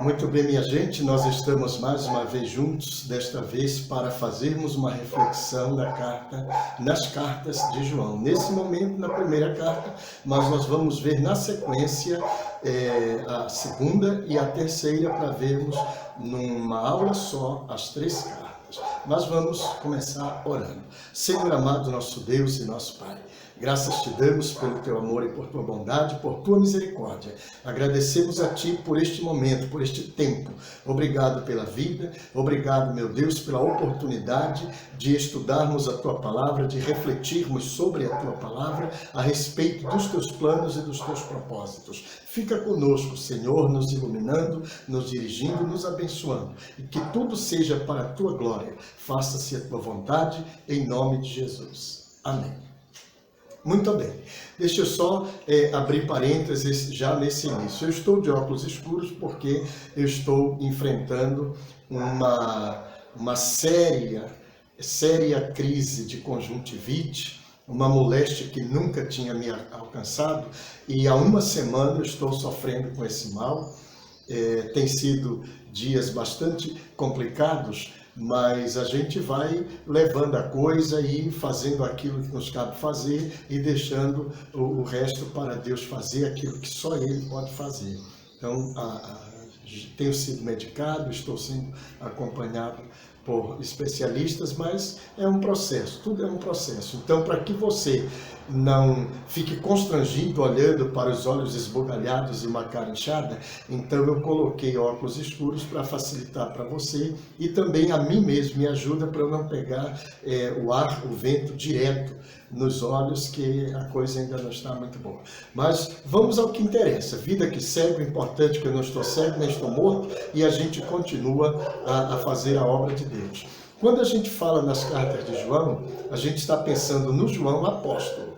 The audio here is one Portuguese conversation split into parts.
Muito bem, minha gente, nós estamos mais uma vez juntos, desta vez para fazermos uma reflexão nas cartas de João. Nesse momento, na primeira carta, mas nós vamos ver na sequência a segunda e a terceira para vermos numa aula só as três cartas. Mas vamos começar orando. Senhor amado, nosso Deus e nosso Pai, graças te damos pelo teu amor e por tua bondade, por tua misericórdia. Agradecemos a ti por este momento, por este tempo. Obrigado pela vida, obrigado, meu Deus, pela oportunidade de estudarmos a tua palavra, de refletirmos sobre a tua palavra a respeito dos teus planos e dos teus propósitos. Fica conosco, Senhor, nos iluminando, nos dirigindo, nos abençoando. E que tudo seja para a tua glória. Faça-se a tua vontade, em nome de Jesus. Amém. Muito bem, deixa eu só abrir parênteses já nesse início. Eu estou de óculos escuros porque eu estou enfrentando uma séria crise de conjuntivite, uma moléstia que nunca tinha me alcançado, e há uma semana eu estou sofrendo com esse mal. Tem sido dias bastante complicados, mas a gente vai levando a coisa e fazendo aquilo que nos cabe fazer e deixando o resto para Deus fazer aquilo que só Ele pode fazer. Então, tenho sido medicado, estou sendo acompanhado por especialistas, mas é um processo, tudo é um processo. Então, para que você não fique constrangido olhando para os olhos esbugalhados e uma cara inchada, então eu coloquei óculos escuros para facilitar para você e também a mim mesmo, me ajuda para eu não pegar o vento direto nos olhos, que a coisa ainda não está muito boa. Mas vamos ao que interessa. Vida que segue, o importante é que eu não estou cego, nem estou morto, e a gente continua a fazer a obra de Deus. Quando a gente fala nas cartas de João, a gente está pensando no João apóstolo.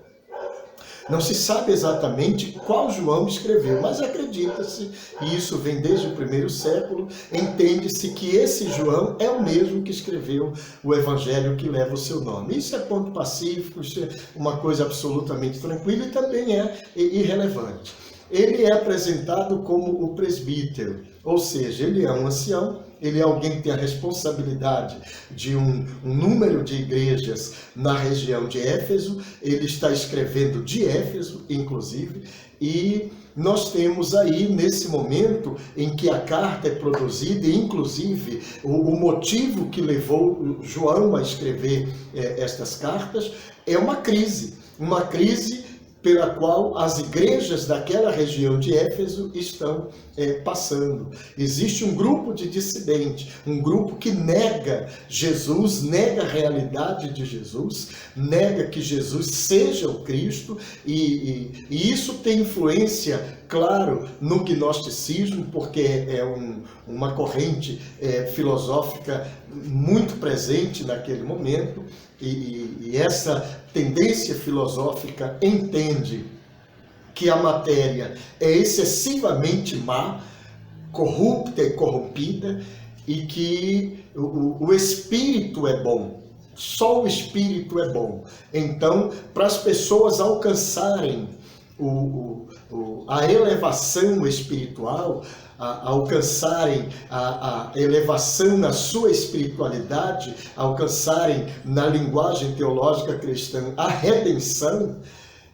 Não se sabe exatamente qual João escreveu, mas acredita-se, e isso vem desde o primeiro século, entende-se que esse João é o mesmo que escreveu o evangelho que leva o seu nome. Isso é ponto pacífico, isso é uma coisa absolutamente tranquila e também é irrelevante. Ele é apresentado como o presbítero, ou seja, ele é um ancião, ele é alguém que tem a responsabilidade de um número de igrejas na região de Éfeso. Ele está escrevendo de Éfeso, inclusive, e nós temos aí, nesse momento em que a carta é produzida, e inclusive o motivo que levou João a escrever estas cartas é uma crise pela qual as igrejas daquela região de Éfeso estão passando. Existe um grupo de dissidentes, um grupo que nega Jesus, nega a realidade de Jesus, nega que Jesus seja o Cristo, e isso tem influência, claro, no gnosticismo, porque é uma corrente filosófica muito presente naquele momento, e essa tendência filosófica entende que a matéria é excessivamente má, corrupta e corrompida, e que o espírito é bom, só o espírito é bom. Então, para as pessoas alcançarem a elevação espiritual, alcançarem a elevação na sua espiritualidade, alcançarem na linguagem teológica cristã a redenção,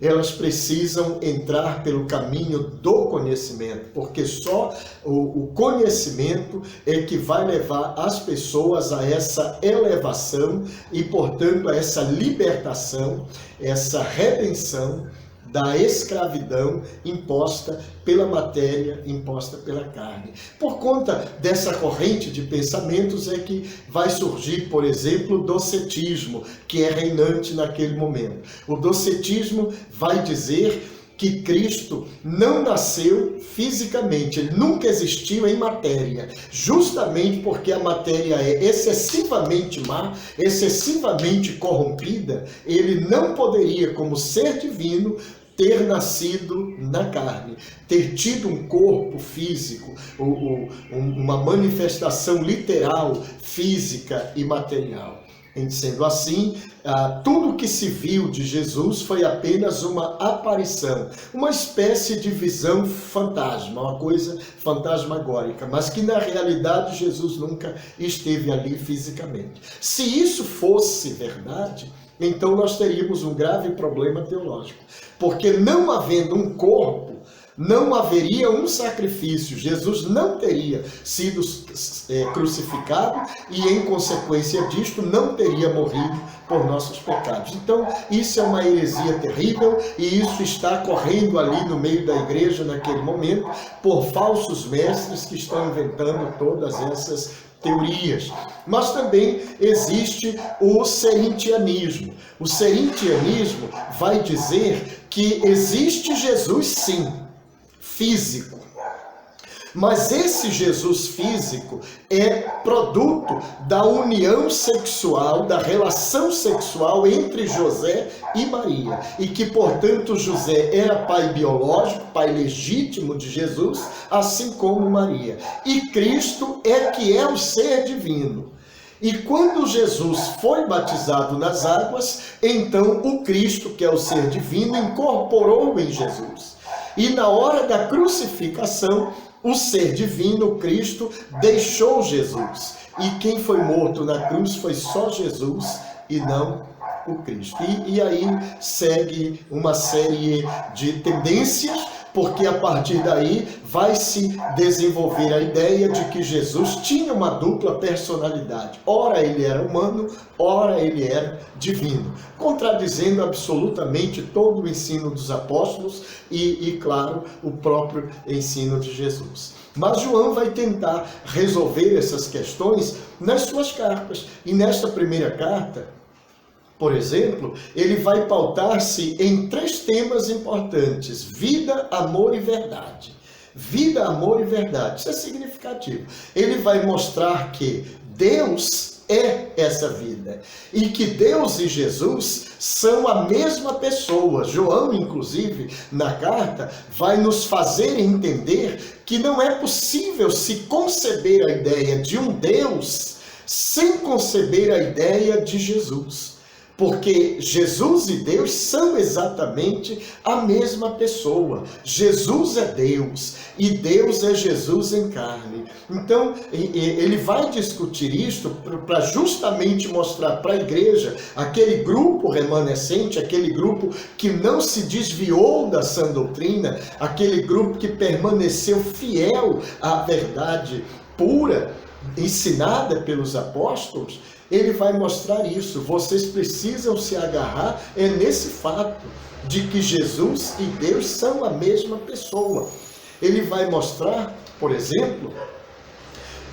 elas precisam entrar pelo caminho do conhecimento, porque só o conhecimento é que vai levar as pessoas a essa elevação e, portanto, a essa libertação, essa redenção da escravidão imposta pela matéria, imposta pela carne. Por conta dessa corrente de pensamentos é que vai surgir, por exemplo, o docetismo, que é reinante naquele momento. O docetismo vai dizer que Cristo não nasceu fisicamente, ele nunca existiu em matéria, justamente porque a matéria é excessivamente má, excessivamente corrompida, ele não poderia, como ser divino, ter nascido na carne, ter tido um corpo físico, uma manifestação literal, física e material. Sendo assim, tudo que se viu de Jesus foi apenas uma aparição, uma espécie de visão fantasma, uma coisa fantasmagórica, mas que na realidade Jesus nunca esteve ali fisicamente. Se isso fosse verdade, então nós teríamos um grave problema teológico, porque não havendo um corpo, não haveria um sacrifício. Jesus não teria sido crucificado e, em consequência disto, não teria morrido por nossos pecados. Então, isso é uma heresia terrível e isso está correndo ali no meio da igreja naquele momento por falsos mestres que estão inventando todas essas teorias. Mas também existe o serintianismo. O serintianismo vai dizer que existe Jesus, sim, físico. Mas esse Jesus físico é produto da união sexual, da relação sexual entre José e Maria. E que, portanto, José era pai biológico, pai legítimo de Jesus, assim como Maria. E Cristo é que é o ser divino. E quando Jesus foi batizado nas águas, então o Cristo, que é o ser divino, incorporou em Jesus. E na hora da crucificação, o ser divino, Cristo, deixou Jesus. E quem foi morto na cruz foi só Jesus e não o Cristo. E aí segue uma série de tendências, porque a partir daí vai se desenvolver a ideia de que Jesus tinha uma dupla personalidade. Ora ele era humano, ora ele era divino, contradizendo absolutamente todo o ensino dos apóstolos e claro, o próprio ensino de Jesus. Mas João vai tentar resolver essas questões nas suas cartas. E nesta primeira carta, por exemplo, ele vai pautar-se em 3 temas importantes: vida, amor e verdade. Vida, amor e verdade. Isso é significativo. Ele vai mostrar que Deus é essa vida e que Deus e Jesus são a mesma pessoa. João, inclusive, na carta, vai nos fazer entender que não é possível se conceber a ideia de um Deus sem conceber a ideia de Jesus. Porque Jesus e Deus são exatamente a mesma pessoa. Jesus é Deus e Deus é Jesus em carne. Então, ele vai discutir isto para justamente mostrar para a igreja, aquele grupo remanescente, aquele grupo que não se desviou da sã doutrina, aquele grupo que permaneceu fiel à verdade pura, ensinada pelos apóstolos. Ele vai mostrar isso. Vocês precisam se agarrar nesse fato de que Jesus e Deus são a mesma pessoa. Ele vai mostrar, por exemplo,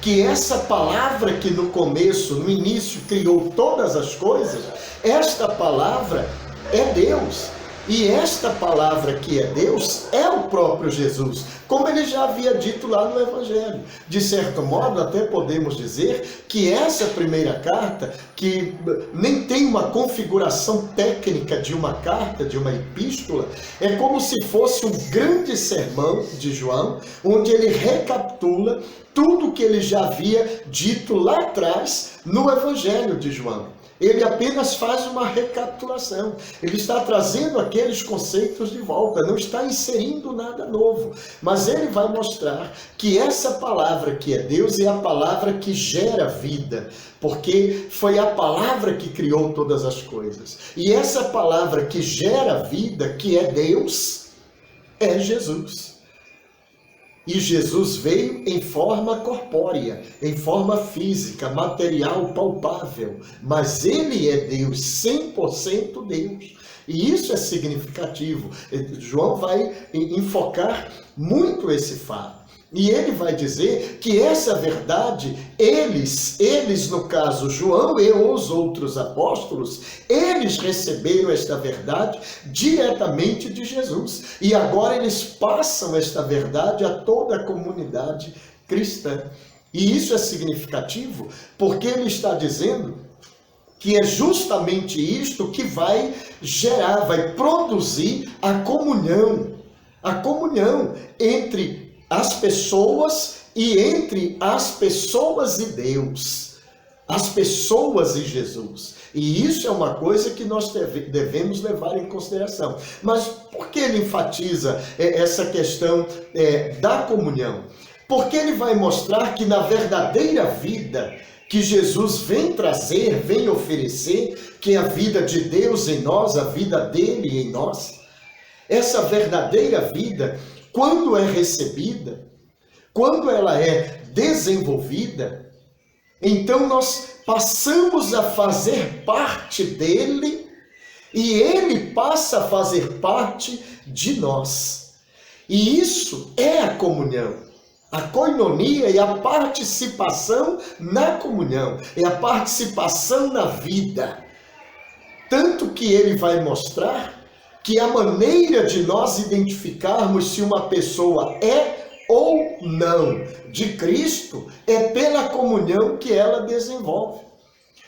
que essa palavra que no começo, no início, criou todas as coisas, esta palavra é Deus. E esta palavra que é Deus é o próprio Jesus, como ele já havia dito lá no Evangelho. De certo modo, até podemos dizer que essa primeira carta, que nem tem uma configuração técnica de uma carta, de uma epístola, é como se fosse um grande sermão de João, onde ele recapitula tudo o que ele já havia dito lá atrás no Evangelho de João. Ele apenas faz uma recapitulação. Ele está trazendo aqueles conceitos de volta, não está inserindo nada novo. Mas ele vai mostrar que essa palavra que é Deus é a palavra que gera vida, porque foi a palavra que criou todas as coisas. E essa palavra que gera vida, que é Deus, é Jesus. E Jesus veio em forma corpórea, em forma física, material, palpável. Mas ele é Deus, 100% Deus. E isso é significativo. João vai enfocar muito esse fato. E ele vai dizer que essa verdade, eles no caso João e os outros apóstolos, eles receberam esta verdade diretamente de Jesus. E agora eles passam esta verdade a toda a comunidade cristã. E isso é significativo porque ele está dizendo que é justamente isto que vai gerar, vai produzir a comunhão entre as pessoas e entre as pessoas e Deus. as pessoas em Jesus. E isso é uma coisa que nós devemos levar em consideração. Mas por que ele enfatiza essa questão da comunhão? Porque ele vai mostrar que na verdadeira vida que Jesus vem trazer, vem oferecer, que é a vida de Deus em nós, a vida dele em nós, essa verdadeira vida, quando é recebida, quando ela é desenvolvida, então nós passamos a fazer parte dele e ele passa a fazer parte de nós. E isso é a comunhão. A koinonia é a participação na comunhão, é a participação na vida. Tanto que ele vai mostrar que a maneira de nós identificarmos se uma pessoa é ou não de Cristo é pela comunhão que ela desenvolve.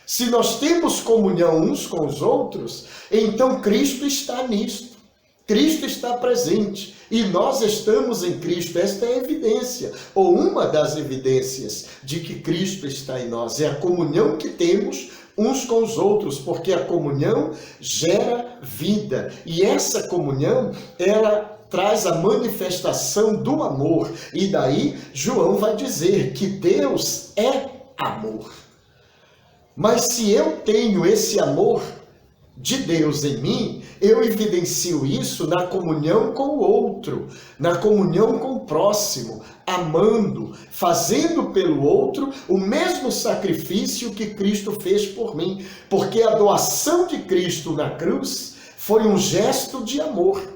Se nós temos comunhão uns com os outros, então Cristo está nisto. Cristo está presente e nós estamos em Cristo. Esta é a evidência, ou uma das evidências de que Cristo está em nós. É a comunhão que temos uns com os outros, porque a comunhão gera vida. E essa comunhão, ela traz a manifestação do amor. E daí João vai dizer que Deus é amor. Mas se eu tenho esse amor de Deus em mim, eu evidencio isso na comunhão com o outro, na comunhão com o próximo, amando, fazendo pelo outro o mesmo sacrifício que Cristo fez por mim, porque a doação de Cristo na cruz foi um gesto de amor.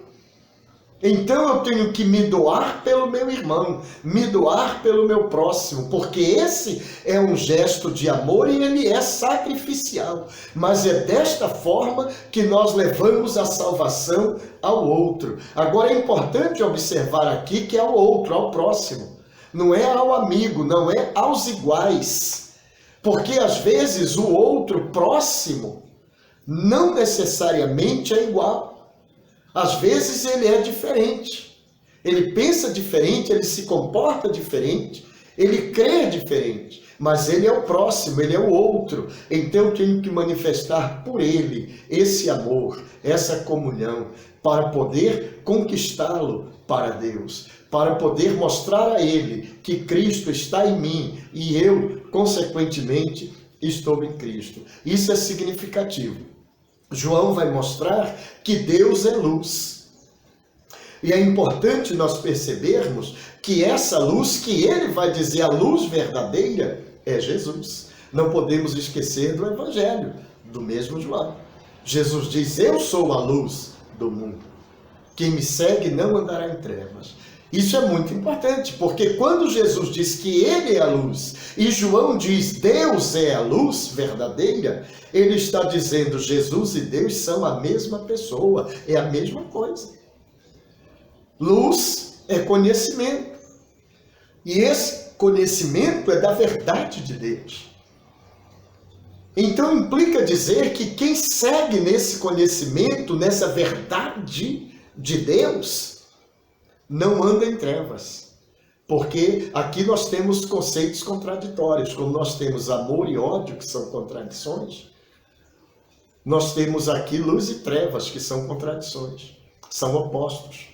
Então eu tenho que me doar pelo meu irmão, me doar pelo meu próximo, porque esse é um gesto de amor e ele é sacrificial. Mas é desta forma que nós levamos a salvação ao outro. Agora é importante observar aqui que é ao outro, ao próximo. Não é ao amigo, não é aos iguais. Porque às vezes o outro próximo não necessariamente é igual. Às vezes ele é diferente, ele pensa diferente, ele se comporta diferente, ele crê diferente, mas ele é o próximo, ele é o outro. Então eu tenho que manifestar por ele esse amor, essa comunhão, para poder conquistá-lo para Deus, para poder mostrar a ele que Cristo está em mim e eu, consequentemente, estou em Cristo. Isso é significativo. João vai mostrar que Deus é luz. E é importante nós percebermos que essa luz, que ele vai dizer a luz verdadeira, é Jesus. Não podemos esquecer do Evangelho, do mesmo João. Jesus diz, eu sou a luz do mundo. Quem me segue não andará em trevas. Isso é muito importante, porque quando Jesus diz que ele é a luz, e João diz Deus é a luz verdadeira, ele está dizendo Jesus e Deus são a mesma pessoa, é a mesma coisa. Luz é conhecimento, e esse conhecimento é da verdade de Deus. Então implica dizer que quem segue nesse conhecimento, nessa verdade de Deus, não anda em trevas, porque aqui nós temos conceitos contraditórios, como nós temos amor e ódio, que são contradições, nós temos aqui luz e trevas, que são contradições, são opostos.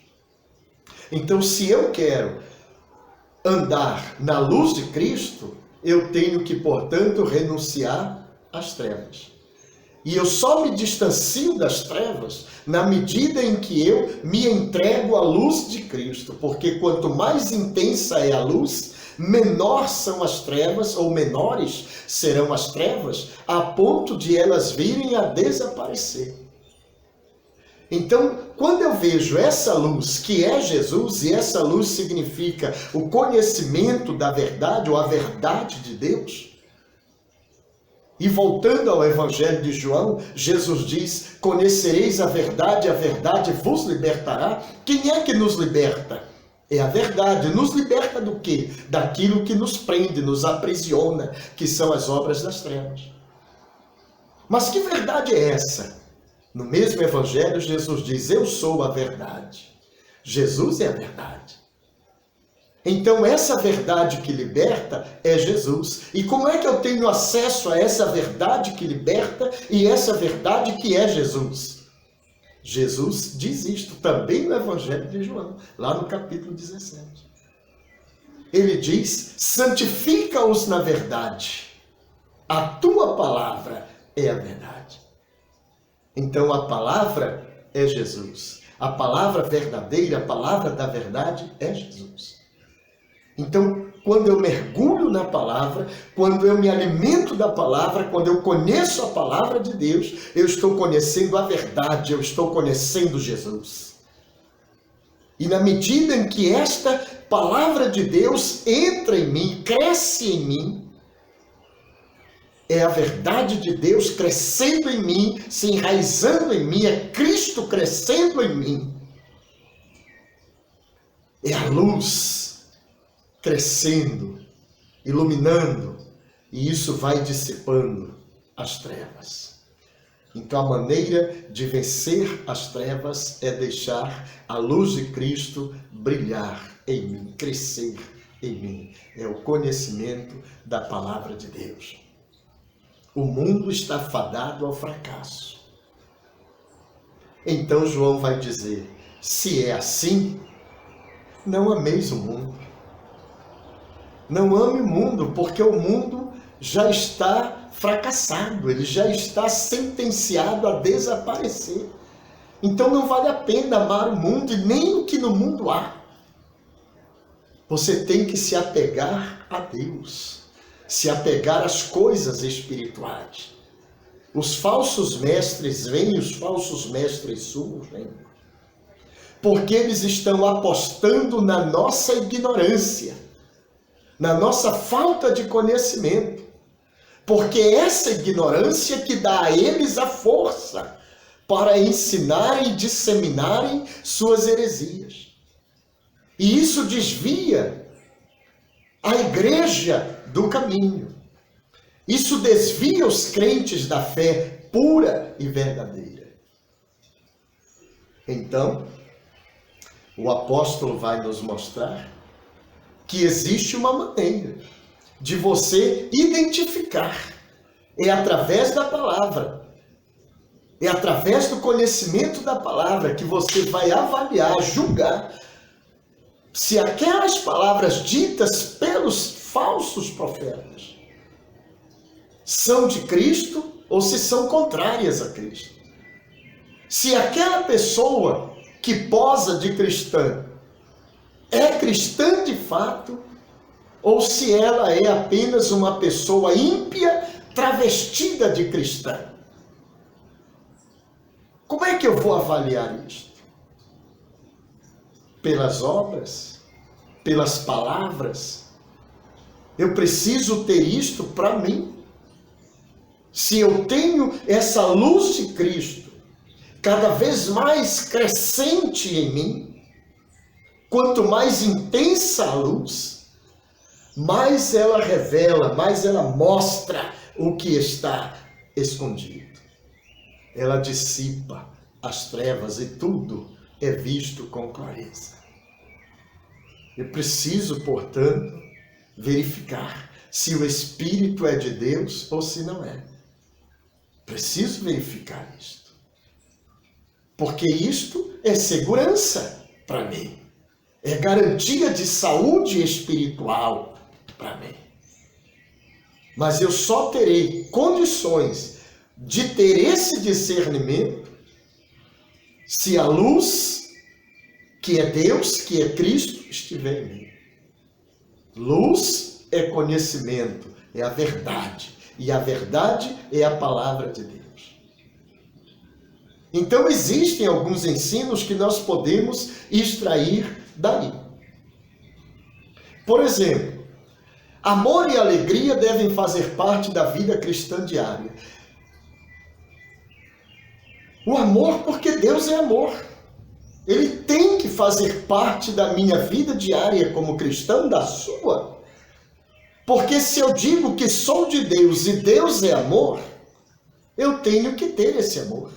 Então, se eu quero andar na luz de Cristo, eu tenho que, portanto, renunciar às trevas. E eu só me distancio das trevas na medida em que eu me entrego à luz de Cristo. Porque quanto mais intensa é a luz, menor são as trevas, ou menores serão as trevas, a ponto de elas virem a desaparecer. Então, quando eu vejo essa luz, que é Jesus, e essa luz significa o conhecimento da verdade, ou a verdade de Deus, e voltando ao Evangelho de João, Jesus diz, conhecereis a verdade vos libertará. Quem é que nos liberta? É a verdade. Nos liberta do quê? Daquilo que nos prende, nos aprisiona, que são as obras das trevas. Mas que verdade é essa? No mesmo Evangelho, Jesus diz, eu sou a verdade. Jesus é a verdade. Então essa verdade que liberta é Jesus. E como é que eu tenho acesso a essa verdade que liberta e essa verdade que é Jesus? Jesus diz isto também no Evangelho de João, lá no capítulo 17. Ele diz: santifica-os na verdade. A tua palavra é a verdade. Então a palavra é Jesus. A palavra verdadeira, a palavra da verdade é Jesus. Então, quando eu mergulho na palavra, quando eu me alimento da palavra, quando eu conheço a palavra de Deus, eu estou conhecendo a verdade, eu estou conhecendo Jesus. E na medida em que esta palavra de Deus entra em mim, cresce em mim, é a verdade de Deus crescendo em mim, se enraizando em mim, é Cristo crescendo em mim. É a luz crescendo, iluminando, e isso vai dissipando as trevas. Então a maneira de vencer as trevas é deixar a luz de Cristo brilhar em mim, crescer em mim. É o conhecimento da palavra de Deus. O mundo está fadado ao fracasso. Então João vai dizer: se é assim, não ameis o mundo. Não ame o mundo, porque o mundo já está fracassado, ele já está sentenciado a desaparecer. Então não vale a pena amar o mundo e nem o que no mundo há. Você tem que se apegar a Deus, se apegar às coisas espirituais. Os falsos mestres vêm, os falsos mestres surgem, porque eles estão apostando na nossa ignorância, na nossa falta de conhecimento, porque é essa ignorância que dá a eles a força para ensinarem e disseminarem suas heresias. E isso desvia a igreja do caminho. Isso desvia os crentes da fé pura e verdadeira. Então, o apóstolo vai nos mostrar que existe uma maneira de você identificar. É através da palavra. É através do conhecimento da palavra que você vai avaliar, julgar se aquelas palavras ditas pelos falsos profetas são de Cristo ou se são contrárias a Cristo. Se aquela pessoa que posa de cristã é cristã de fato, ou se ela é apenas uma pessoa ímpia travestida de cristã. Como é que eu vou avaliar isto? Pelas obras? Pelas palavras? Eu preciso ter isto para mim. Se eu tenho essa luz de Cristo cada vez mais crescente em mim, quanto mais intensa a luz, mais ela revela, mais ela mostra o que está escondido. Ela dissipa as trevas e tudo é visto com clareza. Eu preciso, portanto, verificar se o Espírito é de Deus ou se não é. Preciso verificar isto. Porque isto é segurança para mim. É garantia de saúde espiritual para mim. Mas eu só terei condições de ter esse discernimento se a luz, que é Deus, que é Cristo, estiver em mim. Luz é conhecimento, é a verdade. E a verdade é a palavra de Deus. Então existem alguns ensinos que nós podemos extrair daí. Por exemplo, amor e alegria devem fazer parte da vida cristã diária. O amor, porque Deus é amor. Ele tem que fazer parte da minha vida diária como cristão, da sua. Porque se eu digo que sou de Deus e Deus é amor, eu tenho que ter esse amor.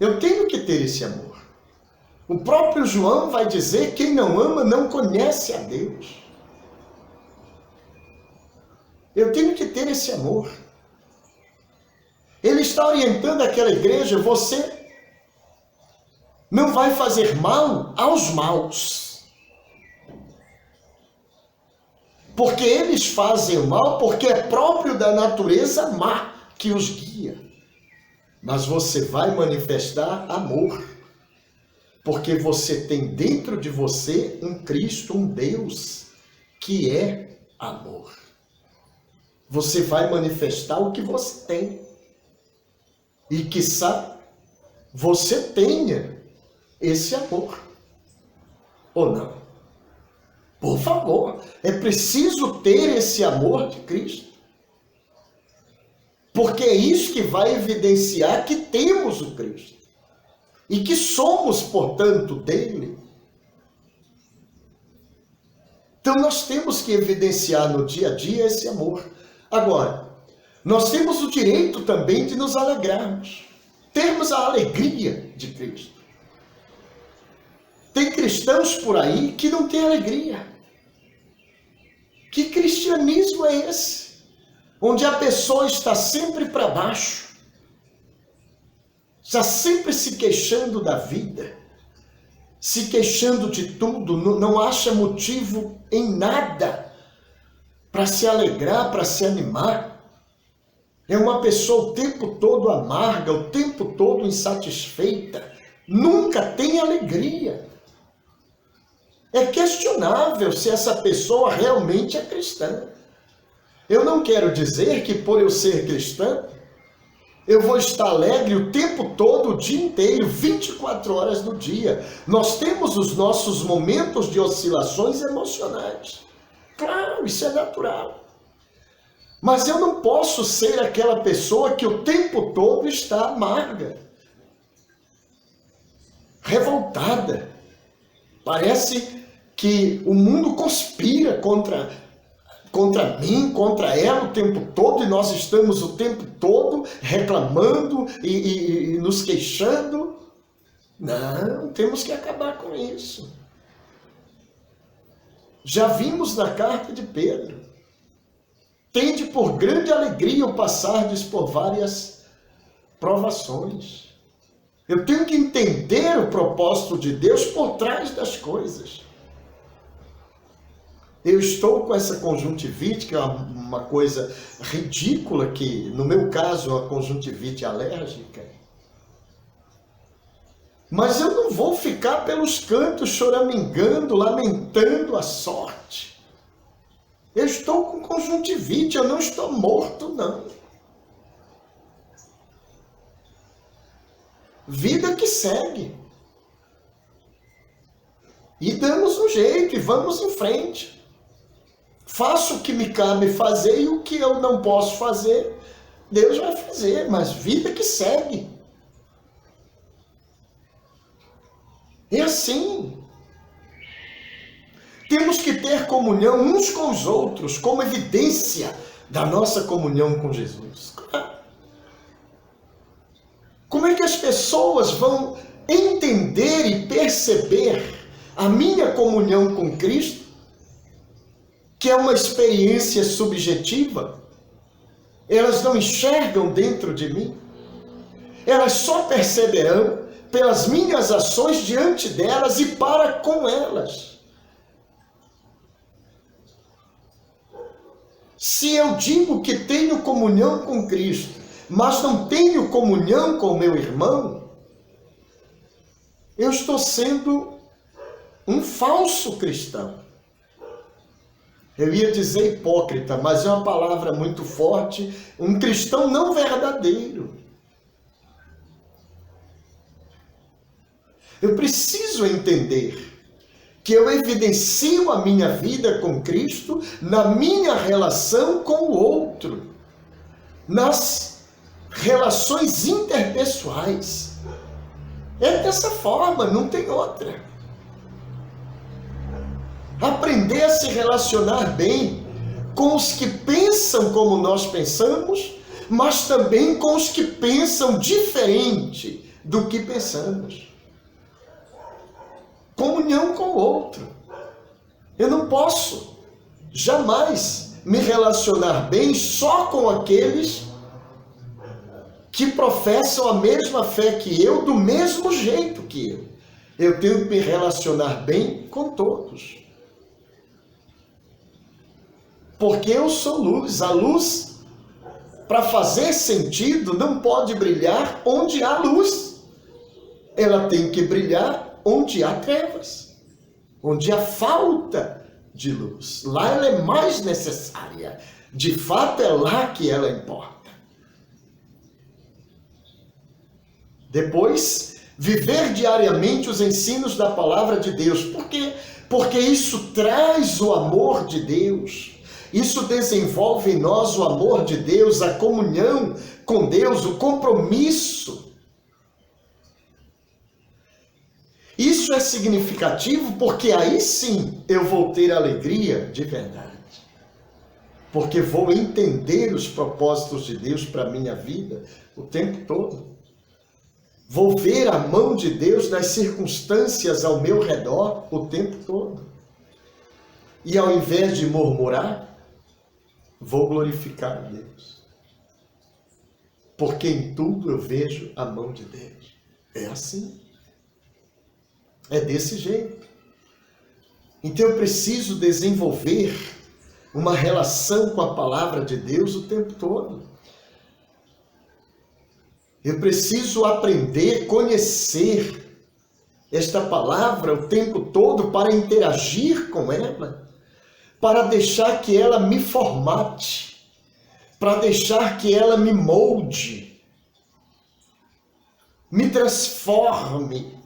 Eu tenho que ter esse amor. O próprio João vai dizer: quem não ama não conhece a Deus. Eu tenho que ter esse amor. Ele está orientando aquela igreja: você não vai fazer mal aos maus. Porque eles fazem o mal porque é próprio da natureza má que os guia. Mas você vai manifestar amor. Porque você tem dentro de você um Cristo, um Deus, que é amor. Você vai manifestar o que você tem. E quiçá você tenha esse amor. Ou não? Por favor, é preciso ter esse amor de Cristo. Porque é isso que vai evidenciar que temos o Cristo. E que somos, portanto, dele. Então nós temos que evidenciar no dia a dia esse amor. Agora, nós temos o direito também de nos alegrarmos. Termos a alegria de Cristo. Tem cristãos por aí que não têm alegria. Que cristianismo é esse? Onde a pessoa está sempre para baixo. Está sempre se queixando da vida, se queixando de tudo, não acha motivo em nada para se alegrar, para se animar. É uma pessoa o tempo todo amarga, o tempo todo insatisfeita, nunca tem alegria. É questionável se essa pessoa realmente é cristã. Eu não quero dizer que por eu ser cristã, eu vou estar alegre o tempo todo, o dia inteiro, 24 horas do dia. Nós temos os nossos momentos de oscilações emocionais. Claro, isso é natural. Mas eu não posso ser aquela pessoa que o tempo todo está amarga, revoltada. Parece que o mundo conspira contra mim, contra ela o tempo todo, e nós estamos o tempo todo reclamando e nos queixando. Não, temos que acabar com isso. Já vimos na carta de Pedro: tende por grande alegria o passardes por várias provações. Eu tenho que entender o propósito de Deus por trás das coisas. Eu estou com essa conjuntivite, que é uma coisa ridícula, que no meu caso é uma conjuntivite alérgica. Mas eu não vou ficar pelos cantos choramingando, lamentando a sorte. Eu estou com conjuntivite, eu não estou morto, não. Vida que segue. E damos um jeito e vamos em frente. Faço o que me cabe fazer e o que eu não posso fazer, Deus vai fazer, mas vida que segue. É assim. Temos que ter comunhão uns com os outros, como evidência da nossa comunhão com Jesus. Como é que as pessoas vão entender e perceber a minha comunhão com Cristo, que é uma experiência subjetiva? Elas não enxergam dentro de mim. Elas só perceberão pelas minhas ações diante delas e para com elas. Se eu digo que tenho comunhão com Cristo, mas não tenho comunhão com meu irmão, eu estou sendo um falso cristão. Eu ia dizer hipócrita, mas é uma palavra muito forte. Um cristão não verdadeiro. Eu preciso entender que eu evidencio a minha vida com Cristo na minha relação com o outro, nas relações interpessoais. É dessa forma, não tem outra. Aprender a se relacionar bem com os que pensam como nós pensamos, mas também com os que pensam diferente do que pensamos. comunhão com o outro. Eu não posso jamais me relacionar bem só com aqueles que professam a mesma fé que eu, do mesmo jeito que eu. Eu tenho que me relacionar bem com todos. Porque eu sou luz. A luz, para fazer sentido, não pode brilhar onde há luz. Ela tem que brilhar onde há trevas, onde há falta de luz. Lá ela é mais necessária. De fato, é lá que ela importa. Depois, viver diariamente os ensinos da palavra de Deus. Por quê? Porque isso traz o amor de Deus. Isso desenvolve em nós o amor de Deus, a comunhão com Deus, o compromisso. Isso é significativo porque aí sim eu vou ter alegria de verdade. Porque vou entender os propósitos de Deus para a minha vida o tempo todo. Vou ver a mão de Deus nas circunstâncias ao meu redor o tempo todo. E ao invés de murmurar, vou glorificar a Deus. Porque em tudo eu vejo a mão de Deus. É assim. É desse jeito. Então eu preciso desenvolver uma relação com a palavra de Deus o tempo todo. Eu preciso aprender, conhecer esta palavra o tempo todo para interagir com ela, para deixar que ela me formate, para deixar que ela me molde, me transforme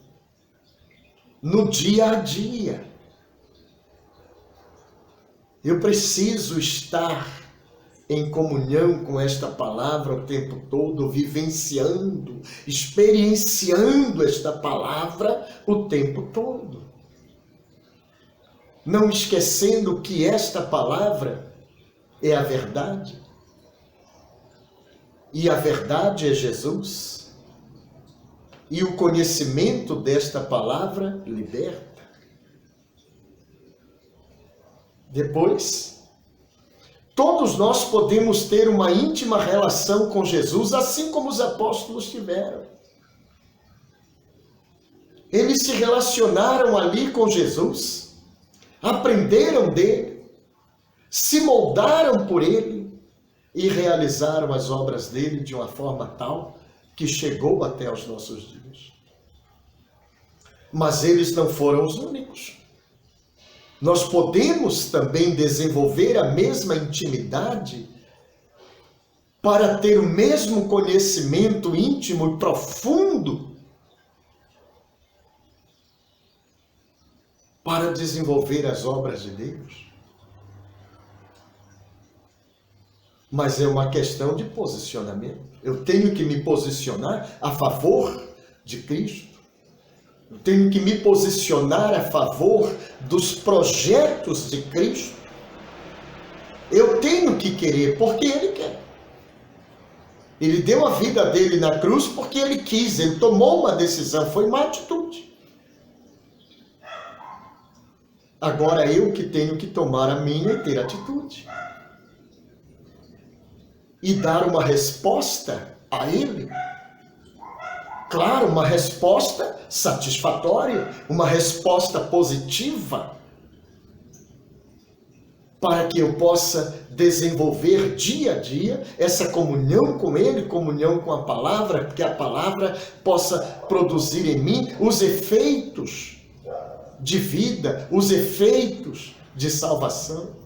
no dia a dia. Eu preciso estar em comunhão com esta palavra o tempo todo, vivenciando, experienciando esta palavra o tempo todo. Não esquecendo que esta palavra é a verdade. E a verdade é Jesus. E o conhecimento desta palavra liberta. Depois, todos nós podemos ter uma íntima relação com Jesus, assim como os apóstolos tiveram. Eles se relacionaram ali com Jesus, aprenderam dele, se moldaram por ele e realizaram as obras dele de uma forma tal que chegou até os nossos dias. Mas eles não foram os únicos. Nós podemos também desenvolver a mesma intimidade para ter o mesmo conhecimento íntimo e profundo para desenvolver as obras de Deus. Mas é uma questão de posicionamento. Eu tenho que me posicionar a favor de Cristo. Eu tenho que me posicionar a favor dos projetos de Cristo. Eu tenho que querer porque Ele quer. Ele deu a vida dele na cruz porque Ele quis. Ele tomou uma decisão, foi uma atitude. Agora eu que tenho que tomar a minha e ter atitude. E dar uma resposta a Ele. Claro, uma resposta satisfatória, uma resposta positiva, para que eu possa desenvolver dia a dia essa comunhão com Ele, comunhão com a palavra, que a palavra possa produzir em mim os efeitos de vida, os efeitos de salvação.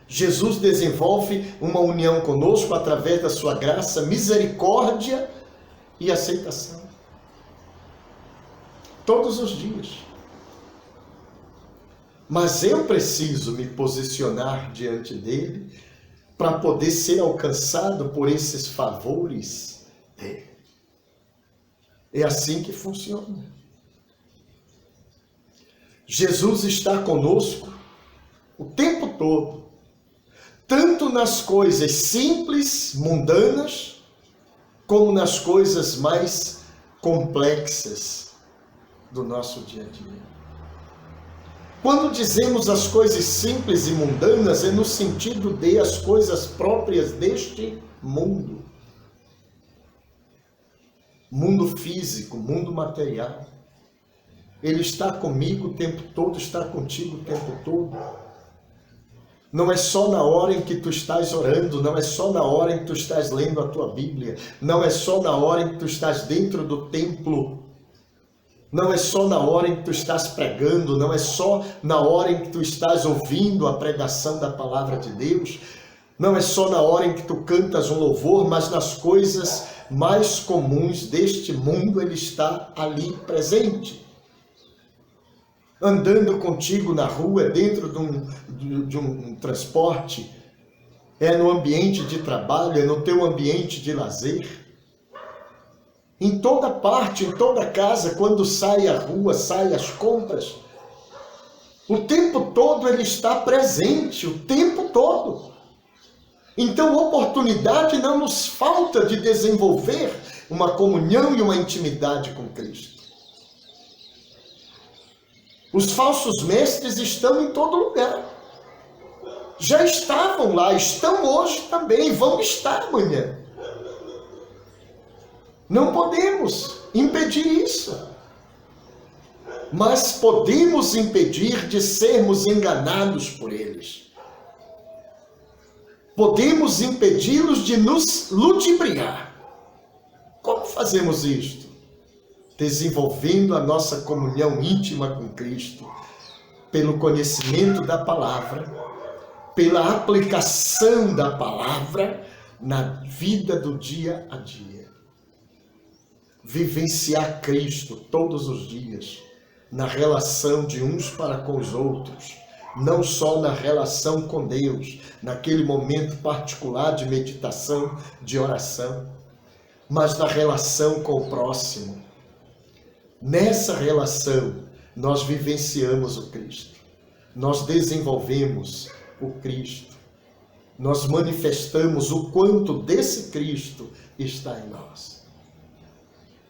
Jesus desenvolve uma união conosco através da sua graça, misericórdia e aceitação. Todos os dias. Mas eu preciso me posicionar diante dele para poder ser alcançado por esses favores dele. É assim que funciona. Jesus está conosco o tempo todo. Tanto nas coisas simples, mundanas, como nas coisas mais complexas do nosso dia a dia. Quando dizemos as coisas simples e mundanas, é no sentido de as coisas próprias deste mundo. Mundo físico, mundo material. Ele está comigo o tempo todo, está contigo o tempo todo. Não é só na hora em que tu estás orando, não é só na hora em que tu estás lendo a tua Bíblia, não é só na hora em que tu estás dentro do templo, não é só na hora em que tu estás pregando, não é só na hora em que tu estás ouvindo a pregação da palavra de Deus, não é só na hora em que tu cantas um louvor, mas nas coisas mais comuns deste mundo ele está ali presente. Andando contigo na rua, dentro de um transporte, é no ambiente de trabalho, é no teu ambiente de lazer. Em toda parte, em toda casa, quando sai à rua, sai às compras, o tempo todo ele está presente, o tempo todo. Então, oportunidade não nos falta de desenvolver uma comunhão e uma intimidade com Cristo. Os falsos mestres estão em todo lugar. Já estavam lá, estão hoje também, vão estar amanhã. Não podemos impedir isso. Mas podemos impedir de sermos enganados por eles. Podemos impedi-los de nos ludibriar. Como fazemos isto? Desenvolvendo a nossa comunhão íntima com Cristo, pelo conhecimento da palavra, pela aplicação da palavra na vida do dia a dia. Vivenciar Cristo todos os dias, na relação de uns para com os outros, não só na relação com Deus, naquele momento particular de meditação, de oração, mas na relação com o próximo. Nessa relação, nós vivenciamos o Cristo, nós desenvolvemos o Cristo, nós manifestamos o quanto desse Cristo está em nós.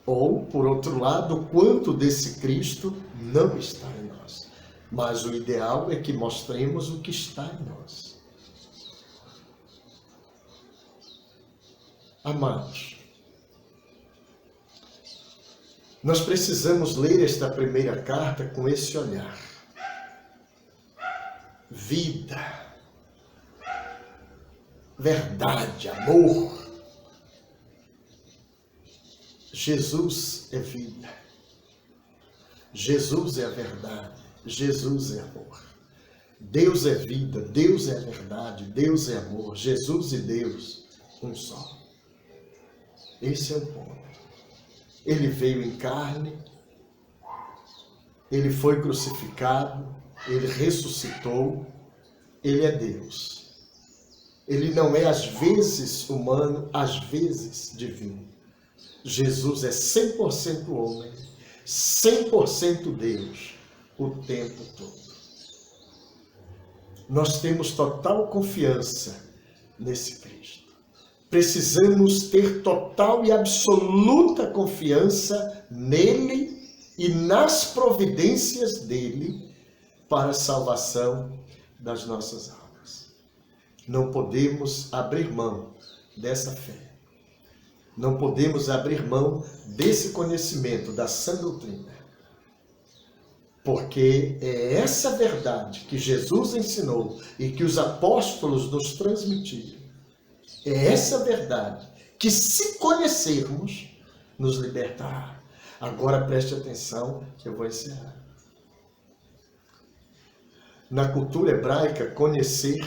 Ou, por outro lado, o quanto desse Cristo não está em nós. Mas o ideal é que mostremos o que está em nós. Amados, nós precisamos ler esta primeira carta com esse olhar. Vida, verdade, amor. Jesus é vida. Jesus é a verdade. Jesus é amor. Deus é vida, Deus é a verdade, Deus é amor. Jesus e Deus, um só. Esse é o ponto. Ele veio em carne, ele foi crucificado, ele ressuscitou, ele é Deus. Ele não é às vezes humano, às vezes divino. Jesus é 100% homem, 100% Deus, o tempo todo. Nós temos total confiança nesse Cristo. Precisamos ter total e absoluta confiança nele e nas providências dele para a salvação das nossas almas. Não podemos abrir mão dessa fé. Não podemos abrir mão desse conhecimento da sã doutrina. Porque é essa verdade que Jesus ensinou e que os apóstolos nos transmitiram. É essa verdade que, se conhecermos, nos libertará. Agora preste atenção que eu vou encerrar. Na cultura hebraica, conhecer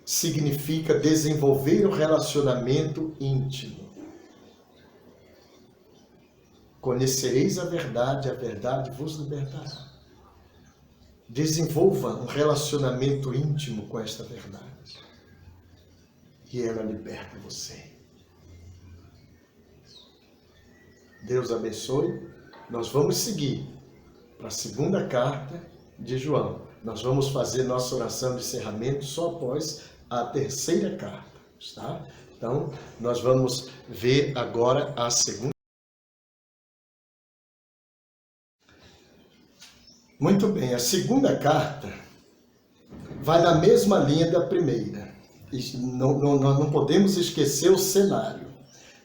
significa desenvolver um relacionamento íntimo. Conhecereis a verdade vos libertará. Desenvolva um relacionamento íntimo com esta verdade. E ela liberta você. Deus abençoe. Nós vamos seguir para a segunda carta de João. Nós vamos fazer nossa oração de encerramento só após a terceira carta, tá? Então, nós vamos ver agora a segunda. Muito bem, a segunda carta vai na mesma linha da primeira. Nós não podemos esquecer o cenário.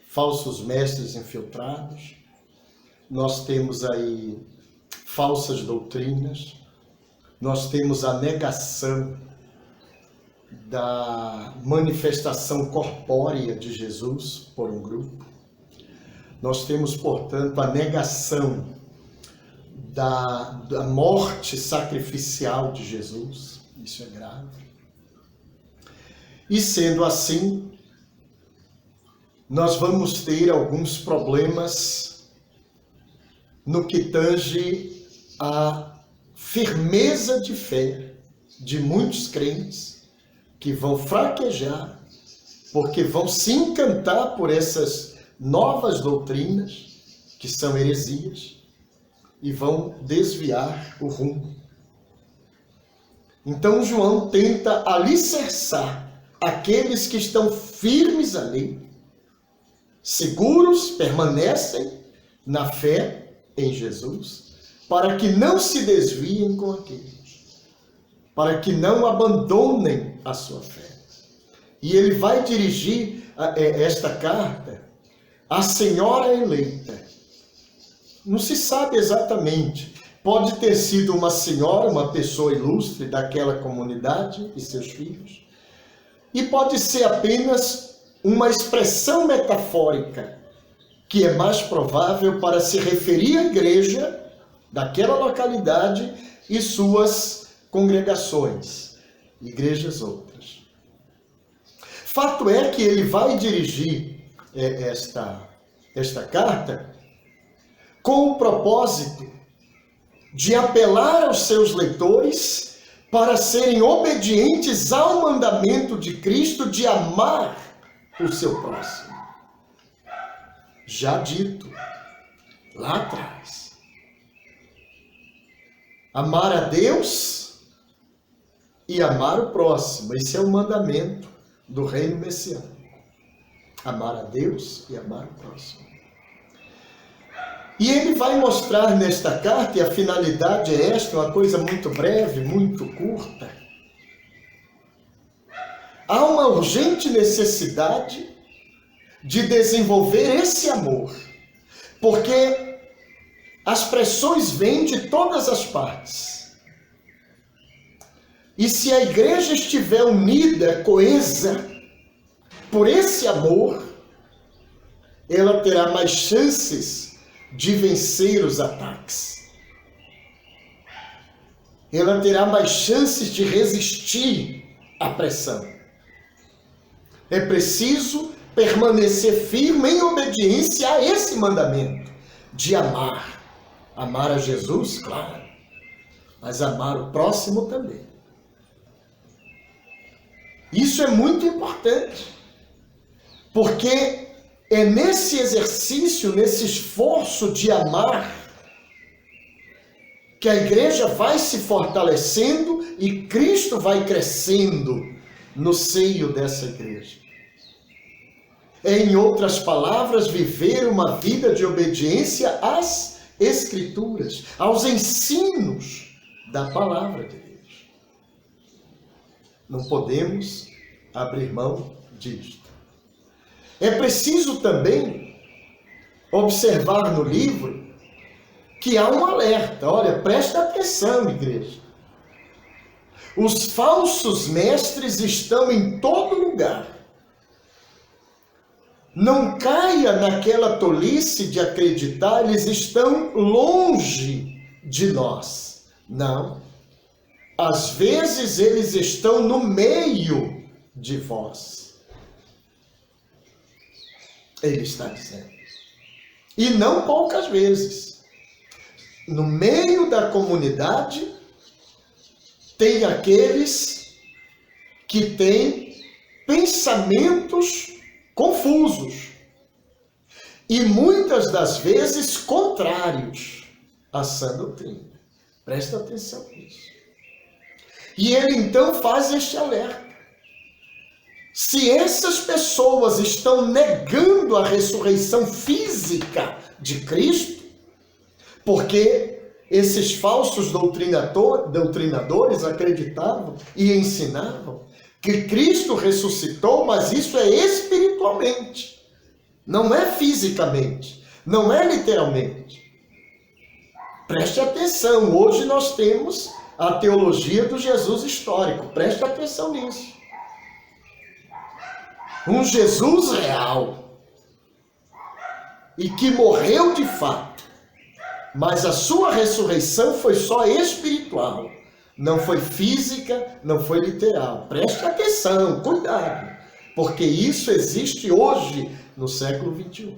Falsos mestres infiltrados, nós temos aí falsas doutrinas, nós temos a negação da manifestação corpórea de Jesus por um grupo. Nós temos, portanto, a negação da morte sacrificial de Jesus. Isso é grave. E sendo assim, nós vamos ter alguns problemas no que tange a firmeza de fé de muitos crentes que vão fraquejar, porque vão se encantar por essas novas doutrinas, que são heresias, e vão desviar o rumo. Então João tenta alicerçar aqueles que estão firmes ali, seguros, permanecem na fé em Jesus, para que não se desviem com aqueles, para que não abandonem a sua fé. E ele vai dirigir esta carta à senhora eleita. Não se sabe exatamente. Pode ter sido uma senhora, uma pessoa ilustre daquela comunidade e seus filhos. E pode ser apenas uma expressão metafórica, que é mais provável para se referir à igreja daquela localidade e suas congregações, igrejas outras. Fato é que ele vai dirigir esta carta com o propósito de apelar aos seus leitores para serem obedientes ao mandamento de Cristo de amar o seu próximo. Já dito lá atrás. Amar a Deus e amar o próximo. Esse é o mandamento do reino messiânico. Amar a Deus e amar o próximo. E ele vai mostrar nesta carta, e a finalidade é esta, uma coisa muito breve, muito curta. Há uma urgente necessidade de desenvolver esse amor, porque as pressões vêm de todas as partes. E se a igreja estiver unida, coesa, por esse amor, ela terá mais chances de vencer os ataques. Ela terá mais chances de resistir à pressão. É preciso permanecer firme em obediência a esse mandamento de amar. Amar a Jesus, claro, mas amar o próximo também. Isso é muito importante, porque é nesse exercício, nesse esforço de amar, que a igreja vai se fortalecendo e Cristo vai crescendo no seio dessa igreja. É, em outras palavras, viver uma vida de obediência às Escrituras, aos ensinos da palavra de Deus. Não podemos abrir mão disto. É preciso também observar no livro que há um alerta. Olha, presta atenção, igreja. Os falsos mestres estão em todo lugar. Não caia naquela tolice de acreditar, eles estão longe de nós. Não. Às vezes eles estão no meio de vós. Ele está dizendo. E não poucas vezes. No meio da comunidade, tem aqueles que têm pensamentos confusos. E muitas das vezes contrários à sã doutrina. Presta atenção nisso. E ele então faz este alerta. Se essas pessoas estão negando a ressurreição física de Cristo, porque esses falsos doutrinadores acreditavam e ensinavam que Cristo ressuscitou, mas isso é espiritualmente, não é fisicamente, não é literalmente. Preste atenção, hoje nós temos a teologia do Jesus histórico, preste atenção nisso. Um Jesus real e que morreu de fato, mas a sua ressurreição foi só espiritual, não foi física, não foi literal. Preste atenção, cuidado, porque isso existe hoje no século 21.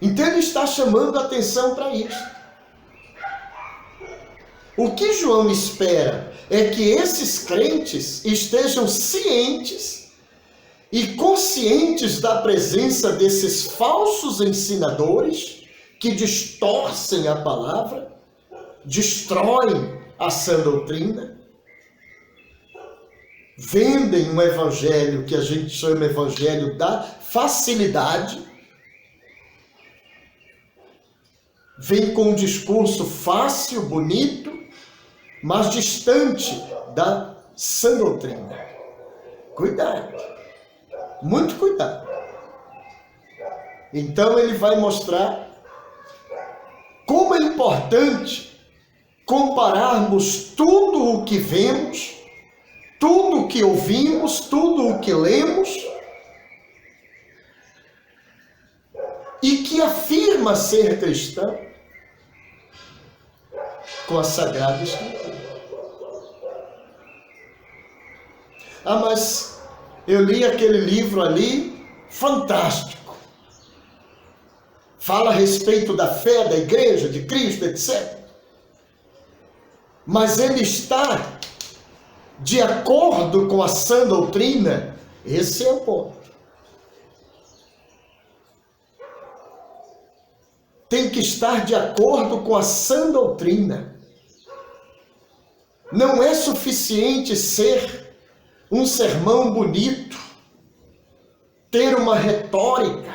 Então ele está chamando a atenção para isso. O que João espera é que esses crentes estejam cientes e conscientes da presença desses falsos ensinadores que distorcem a palavra, destroem a sã doutrina, vendem um evangelho que a gente chama evangelho da facilidade, vem com um discurso fácil, bonito, mas distante da sã doutrina. Cuidado, muito cuidado. Então ele vai mostrar como é importante compararmos tudo o que vemos, tudo o que ouvimos, tudo o que lemos e que afirma ser cristão com a Sagrada Escritura. Ah, mas eu li aquele livro ali, fantástico. Fala a respeito da fé, da igreja, de Cristo, etc. Mas ele está de acordo com a sã doutrina? Esse é o ponto. Tem que estar de acordo com a sã doutrina. Não é suficiente ser um sermão bonito, ter uma retórica.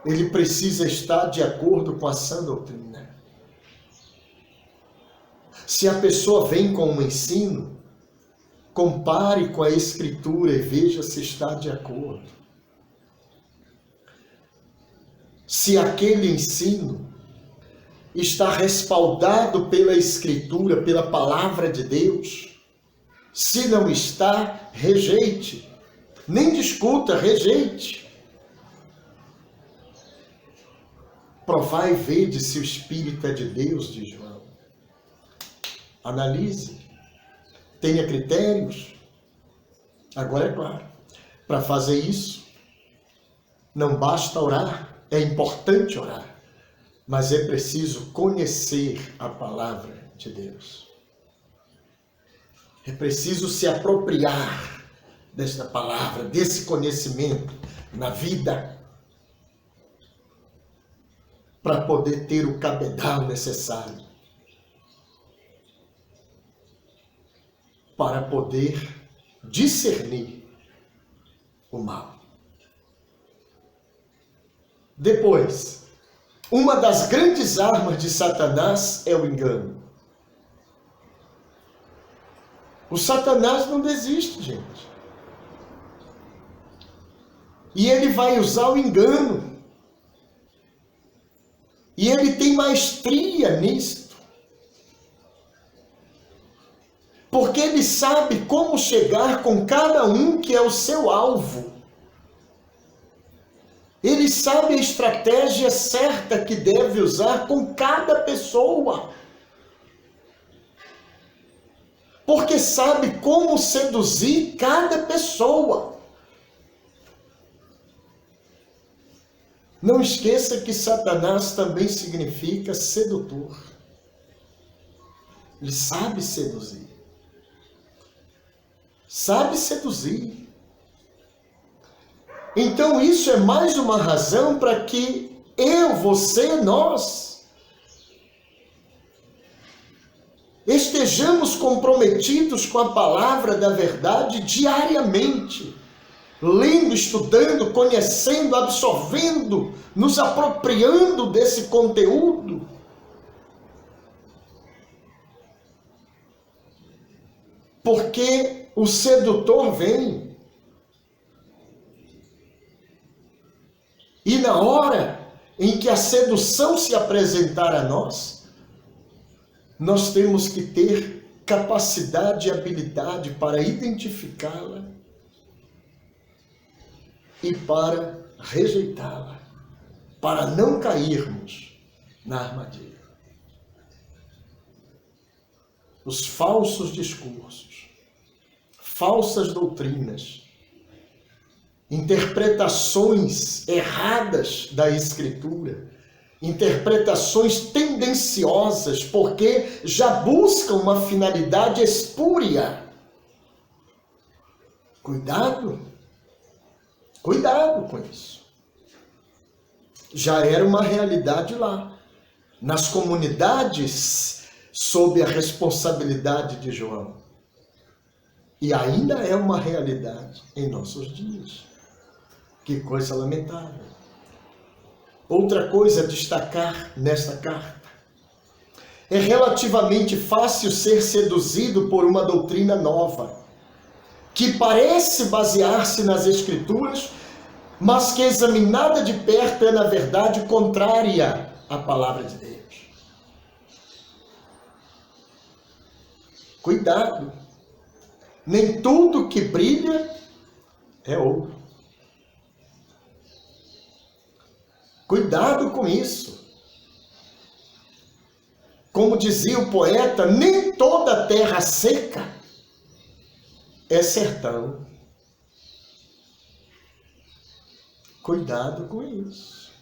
Ele precisa estar de acordo com a sã doutrina. Se a pessoa vem com um ensino, compare com a Escritura e veja se está de acordo. Se aquele ensino está respaldado pela Escritura, pela palavra de Deus, se não está, rejeite. Nem discuta, rejeite. Provai e vede se o Espírito é de Deus, diz João. Analise. Tenha critérios. Agora é claro, para fazer isso, não basta orar, é importante orar, mas é preciso conhecer a palavra de Deus. É preciso se apropriar desta palavra, desse conhecimento na vida, para poder ter o cabedal necessário, para poder discernir o mal. Depois, uma das grandes armas de Satanás é o engano. O Satanás não desiste, gente. E ele vai usar o engano. E ele tem maestria nisto. Porque ele sabe como chegar com cada um que é o seu alvo. Ele sabe a estratégia certa que deve usar com cada pessoa. Porque sabe como seduzir cada pessoa. Não esqueça que Satanás também significa sedutor. Ele sabe seduzir. Sabe seduzir. Então isso é mais uma razão para que eu, você, nós estejamos comprometidos com a palavra da verdade diariamente. lendo, estudando, conhecendo, absorvendo, nos apropriando desse conteúdo. Porque o sedutor vem. E na hora em que a sedução se apresentar a nós, nós temos que ter capacidade e habilidade para identificá-la e para rejeitá-la, para não cairmos na armadilha. Os falsos discursos, falsas doutrinas, interpretações erradas da Escritura, interpretações tendenciosas, porque já buscam uma finalidade espúria. Cuidado com isso. Já era uma realidade lá, nas comunidades sob a responsabilidade de João. E ainda é uma realidade em nossos dias. Que coisa lamentável. Outra coisa a destacar nesta carta. É relativamente fácil ser seduzido por uma doutrina nova, que parece basear-se nas Escrituras, mas que examinada de perto é, na verdade, contrária à palavra de Deus. Cuidado! Nem tudo que brilha é ouro. Cuidado com isso. Como dizia o poeta, nem toda terra seca é sertão. Cuidado com isso.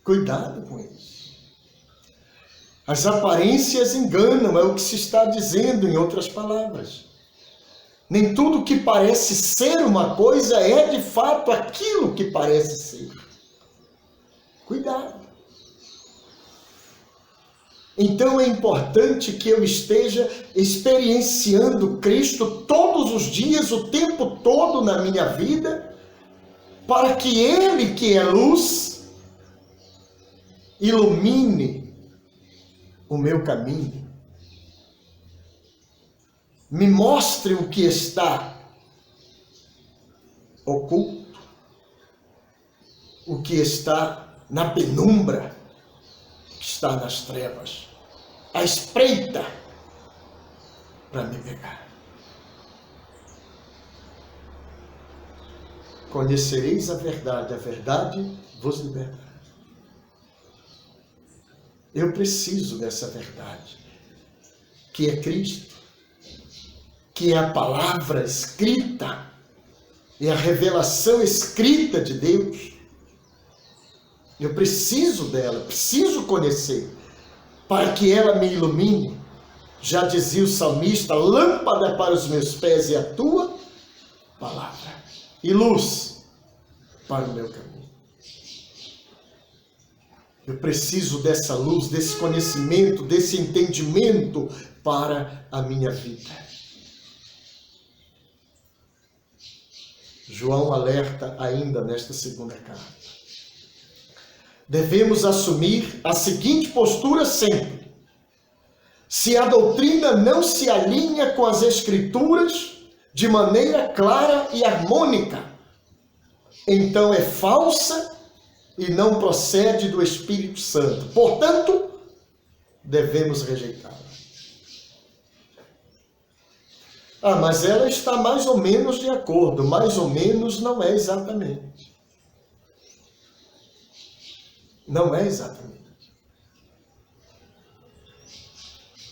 Cuidado com isso. As aparências enganam, é o que se está dizendo em outras palavras. Nem tudo que parece ser uma coisa é de fato aquilo que parece ser. Cuidado. Então é importante que eu esteja experienciando Cristo todos os dias, o tempo todo na minha vida, para que Ele, que é luz, ilumine o meu caminho. Me mostre o que está oculto, o que está na penumbra, que está nas trevas, à espreita para me pegar. Conhecereis a verdade vos libertará. Eu preciso dessa verdade, que é Cristo, que é a palavra escrita, é a revelação escrita de Deus. Eu preciso dela, preciso conhecer, para que ela me ilumine. Já dizia o salmista, lâmpada para os meus pés é a tua palavra, e luz para o meu caminho. Eu preciso dessa luz, desse conhecimento, desse entendimento para a minha vida. João alerta ainda nesta segunda carta. Devemos assumir a seguinte postura sempre. Se a doutrina não se alinha com as Escrituras de maneira clara e harmônica, então é falsa e não procede do Espírito Santo. Portanto, devemos rejeitá-la. Mas ela está mais ou menos de acordo. Mais ou menos não é exatamente. Não é exatamente.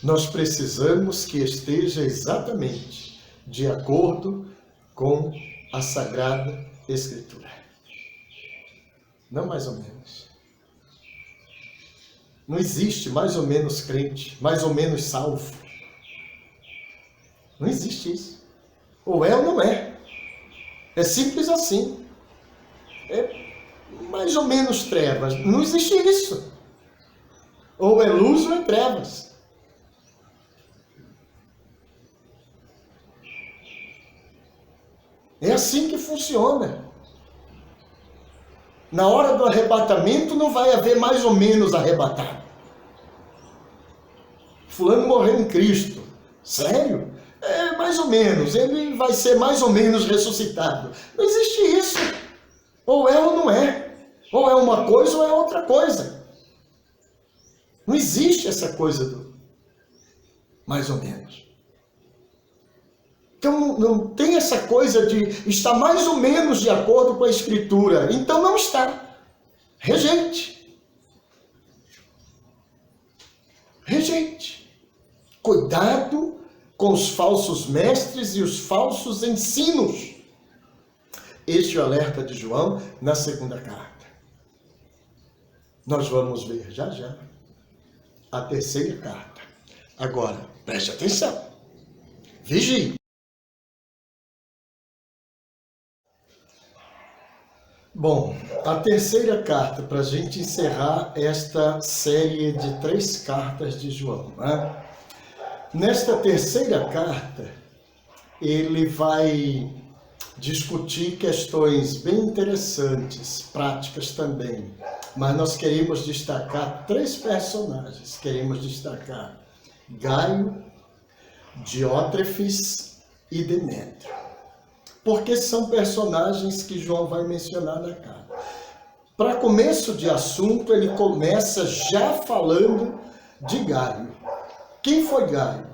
Nós precisamos que esteja exatamente de acordo com a Sagrada Escritura. Não mais ou menos. Não existe mais ou menos crente, mais ou menos salvo. Não existe isso. Ou é ou não é. É simples assim. É mais ou menos trevas. Não existe isso. Ou é luz ou é trevas. É assim que funciona. Na hora do arrebatamento não vai haver mais ou menos arrebatado. Fulano morreu em Cristo. Sério? É, mais ou menos. Ele vai ser mais ou menos ressuscitado. Não existe isso. Ou é ou não é. Ou é uma coisa ou é outra coisa. Não existe essa coisa do mais ou menos. Então não tem essa coisa de estar mais ou menos de acordo com a Escritura. Então não está. Rejeite. Rejeite. Cuidado com os falsos mestres e os falsos ensinos. Este é o alerta de João na segunda carta. Nós vamos ver já já a terceira carta. Agora, preste atenção. Vigie. Bom, a terceira carta, para a gente encerrar esta série de 3 cartas de João, né? Nesta terceira carta, ele vai discutir questões bem interessantes, práticas também. Mas nós queremos destacar 3 personagens. Queremos destacar Gaio, Diótrefes e Demétrio. Porque são personagens que João vai mencionar na carta. Para começo de assunto, ele começa já falando de Gaio. Quem foi Gaio?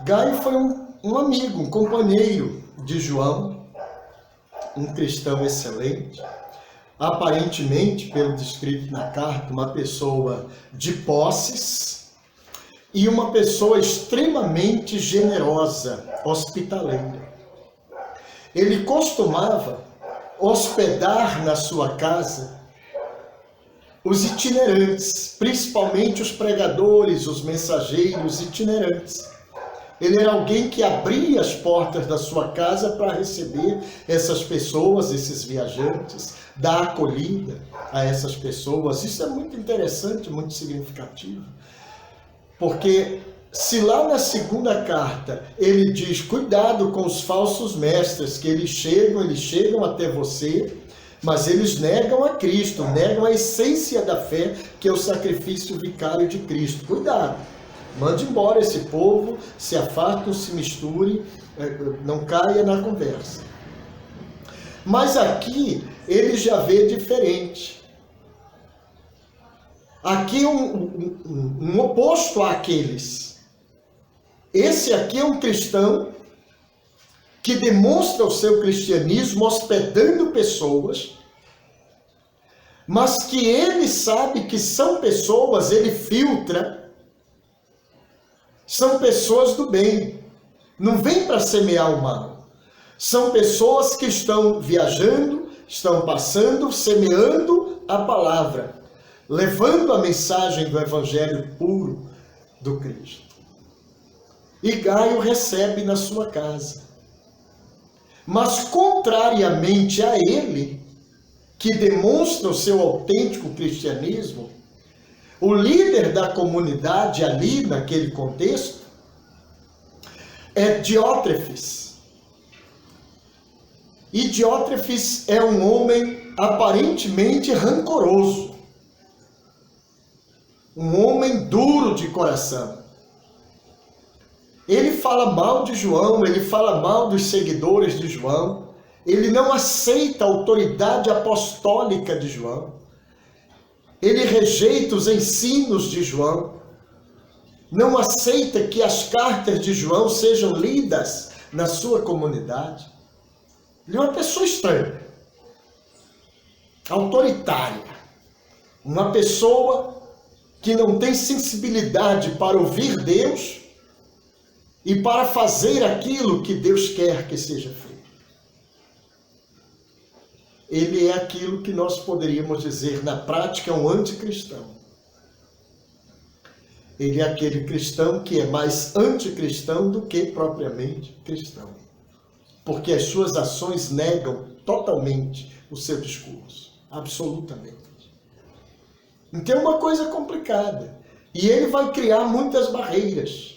Gaio foi um amigo, um companheiro de João, um cristão excelente, aparentemente, pelo descrito na carta, uma pessoa de posses e uma pessoa extremamente generosa, hospitaleira. Ele costumava hospedar na sua casa os itinerantes, principalmente os pregadores, os mensageiros itinerantes. Ele era alguém que abria as portas da sua casa para receber essas pessoas, esses viajantes, dar acolhida a essas pessoas. Isso é muito interessante, muito significativo. Porque se lá na segunda carta ele diz, cuidado com os falsos mestres, que eles chegam até você, mas eles negam a Cristo, negam a essência da fé, que é o sacrifício vicário de Cristo. Cuidado, mande embora esse povo, se afaste, se misture, não caia na conversa. Mas aqui ele já vê diferente. Aqui um oposto àqueles. Esse aqui é um cristão que demonstra o seu cristianismo hospedando pessoas, mas que ele sabe que são pessoas, ele filtra, são pessoas do bem, não vem para semear o mal. São pessoas que estão viajando, estão passando, semeando a palavra, levando a mensagem do evangelho puro do Cristo. E Gaio recebe na sua casa. Mas, contrariamente a ele, que demonstra o seu autêntico cristianismo, o líder da comunidade ali, naquele contexto, é Diótrefes. E Diótrefes é um homem aparentemente rancoroso. Um homem duro de coração. Ele fala mal de João, ele fala mal dos seguidores de João, ele não aceita a autoridade apostólica de João, ele rejeita os ensinos de João, não aceita que as cartas de João sejam lidas na sua comunidade. Ele é uma pessoa estranha, autoritária, uma pessoa que não tem sensibilidade para ouvir Deus e para fazer aquilo que Deus quer que seja feito. Ele é aquilo que nós poderíamos dizer, na prática, um anticristão. Ele é aquele cristão que é mais anticristão do que propriamente cristão. Porque as suas ações negam totalmente o seu discurso. Absolutamente. Então é uma coisa complicada. E ele vai criar muitas barreiras.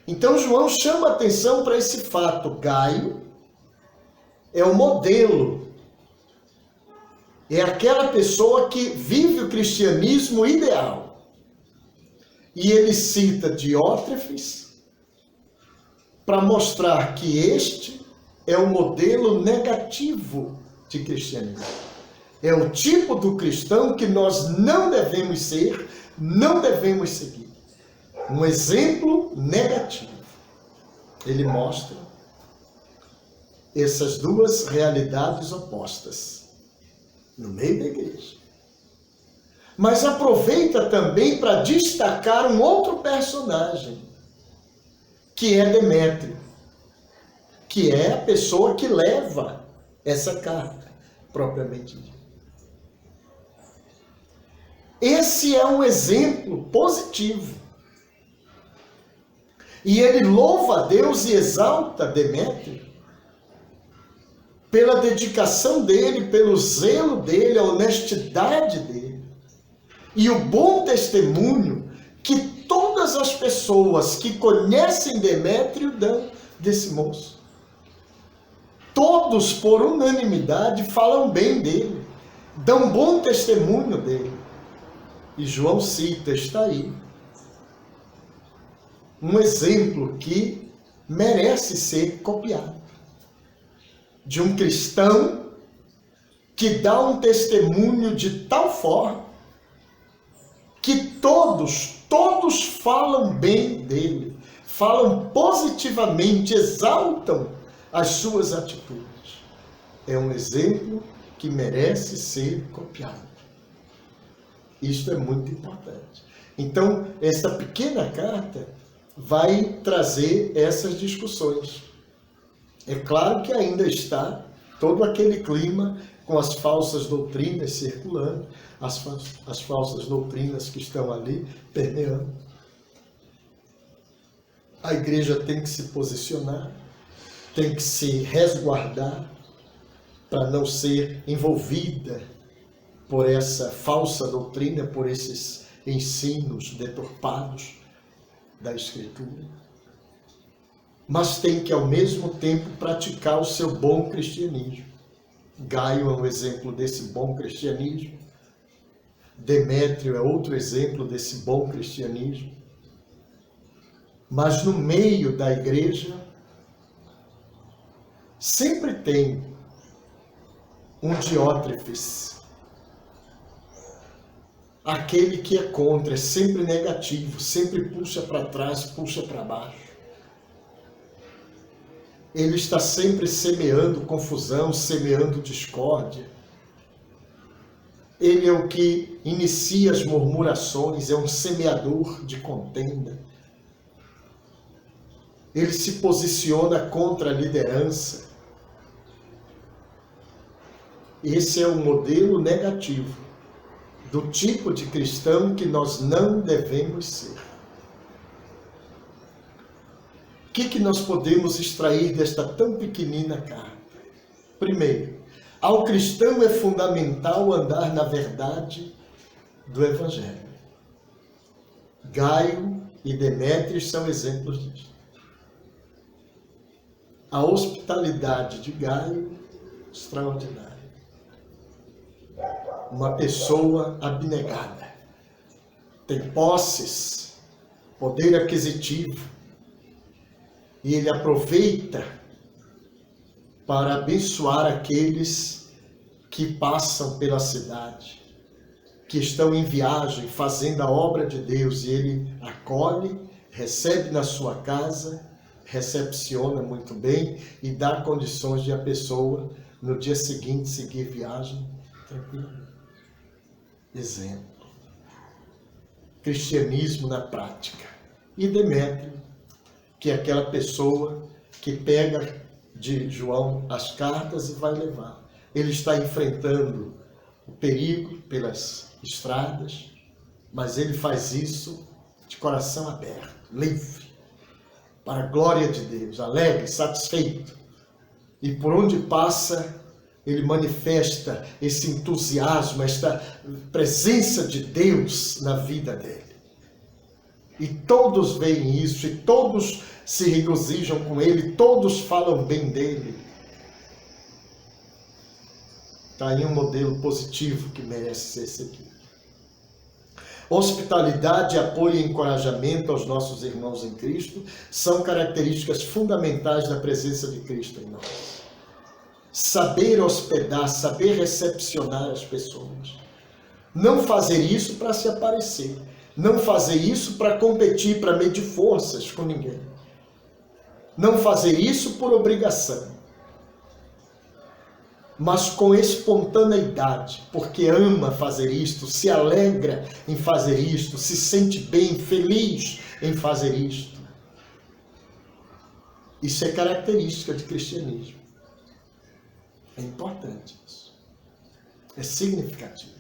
Então João chama atenção para esse fato. Gaio é o modelo. É aquela pessoa que vive o cristianismo ideal. E ele cita Diótrefes para mostrar que este é o modelo negativo de cristianismo. É o tipo do cristão que nós não devemos ser, não devemos seguir. Um exemplo negativo. Ele mostra essas duas realidades opostas no meio da igreja. Mas aproveita também para destacar um outro personagem, que é Demétrio, que é a pessoa que leva essa carta, propriamente dita. Esse é um exemplo positivo. E ele louva a Deus e exalta Demétrio pela dedicação dele, pelo zelo dele, a honestidade dele. E o bom testemunho que todas as pessoas que conhecem Demétrio dão desse moço. Todos, por unanimidade, falam bem dele, dão bom testemunho dele. E João cita, está aí, um exemplo que merece ser copiado. De um cristão que dá um testemunho de tal forma que todos falam bem dele, falam positivamente, exaltam as suas atitudes. É um exemplo que merece ser copiado. Isto é muito importante. Então, esta pequena carta vai trazer essas discussões. É claro que ainda está todo aquele clima com as falsas doutrinas circulando, as falsas doutrinas que estão ali permeando. A igreja tem que se posicionar, tem que se resguardar para não ser envolvida por essa falsa doutrina, por esses ensinos deturpados da Escritura. Mas tem que, ao mesmo tempo, praticar o seu bom cristianismo. Gaio é um exemplo desse bom cristianismo. Demétrio é outro exemplo desse bom cristianismo. Mas no meio da igreja, sempre tem um Diótrefes. Aquele que é contra, é sempre negativo, sempre puxa para trás, puxa para baixo. Ele está sempre semeando confusão, semeando discórdia. Ele é o que inicia as murmurações, é um semeador de contenda. Ele se posiciona contra a liderança. Esse é o modelo negativo do tipo de cristão que nós não devemos ser. O que nós podemos extrair desta tão pequenina carta? Primeiro, ao cristão é fundamental andar na verdade do Evangelho. Gaio e Demétrio são exemplos disso. A hospitalidade de Gaio, extraordinária. Uma pessoa abnegada, tem posses, poder aquisitivo, e ele aproveita para abençoar aqueles que passam pela cidade, que estão em viagem, fazendo a obra de Deus, e ele acolhe, recebe na sua casa, recepciona muito bem e dá condições de a pessoa, no dia seguinte, seguir viagem tranquilamente. Exemplo. Cristianismo na prática. E Demétrio, que é aquela pessoa que pega de João as cartas e vai levar. Ele está enfrentando o perigo pelas estradas, mas ele faz isso de coração aberto, livre, para a glória de Deus, alegre, satisfeito. E por onde passa, ele manifesta esse entusiasmo, esta presença de Deus na vida dele. E todos veem isso, e todos se regozijam com ele, todos falam bem dele. Está aí um modelo positivo que merece ser seguido. Hospitalidade, apoio e encorajamento aos nossos irmãos em Cristo são características fundamentais da presença de Cristo em nós. Saber hospedar, saber recepcionar as pessoas. Não fazer isso para se aparecer. Não fazer isso para competir, para medir forças com ninguém. Não fazer isso por obrigação. Mas com espontaneidade, porque ama fazer isto, se alegra em fazer isto, se sente bem, feliz em fazer isto. Isso é característica de cristianismo. É importante isso. É significativo.